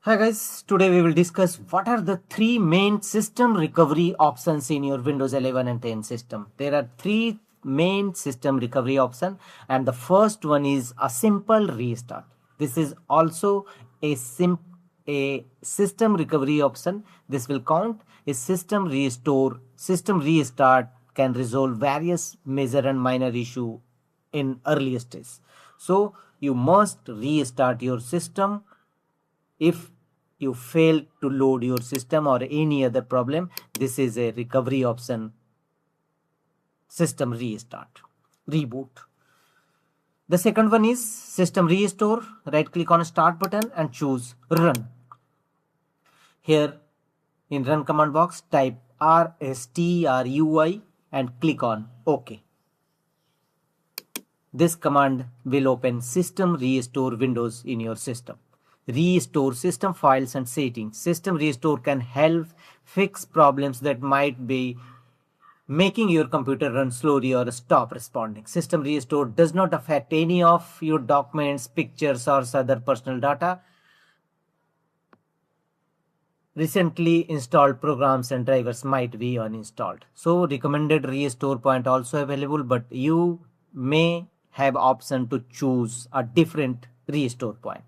Hi guys, today we will discuss what are the three main system recovery options in your Windows 11 and 10 system. There are three main system recovery options, and the first one is a simple restart. This is also a system recovery option. This will count. A system restore, system restart can resolve various major and minor issue in early stage. So you must restart your system if you fail to load your system or any other problem. This is a recovery option. System restart, reboot. The second one is system restore. Right click on start button and choose run. Here in run command box type RSTRUI and click on OK. This command will open system restore windows in your system. Restore system files and settings. System restore can help fix problems that might be making your computer run slowly or stop responding. System restore does not affect any of your documents, pictures, or other personal data. Recently installed programs and drivers might be uninstalled. So recommended restore point also available, but you may have option to choose a different restore point.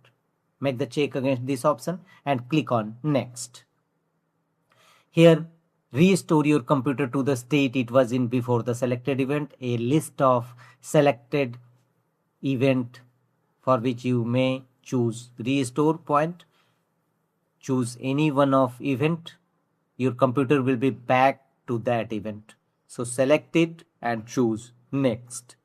Make the check against this option and click on next. Here restore your computer to the state it was in before the selected event. A list of selected event for which you may choose restore point. Choose any one of event. Your computer will be back to that event. So select it and choose next.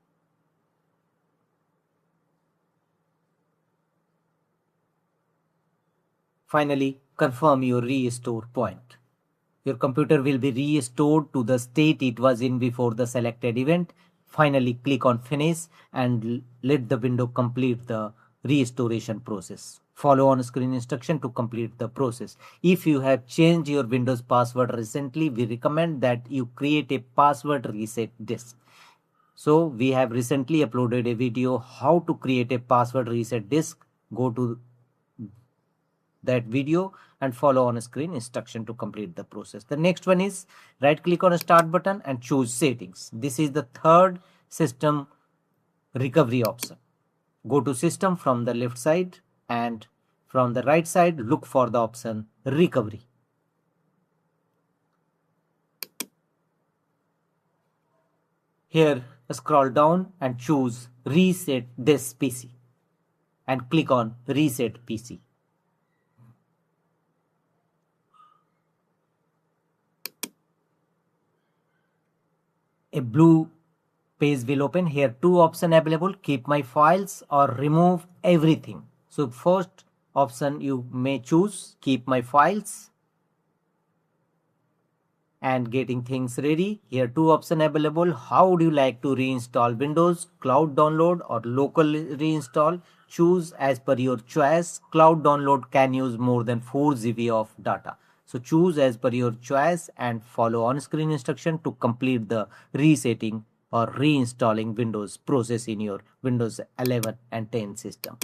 Finally, confirm your restore point. Your computer will be restored to the state it was in before the selected event. Finally, click on finish and let the window complete the restoration process. Follow on screen instruction to complete the process. If you have changed your Windows password recently, we recommend that you create a password reset disk. So we have recently uploaded a video how to create a password reset disk. Go to that video and follow on screen instruction to complete the process. The next one is right click on start button and choose settings. This is the third system recovery option. Go to system from the left side and from the right side look for the option recovery. Here scroll down and choose reset this PC and click on reset PC. A blue page will open. Here two options available: keep my files or remove everything. So first option you may choose keep my files and getting things ready. Here two options available: how would you like to reinstall Windows, cloud download or local reinstall? Choose as per your choice. Cloud download can use more than 4 GB of data. So choose as per your choice and follow on screen instruction to complete the resetting or reinstalling Windows process in your Windows 11 and 10 system.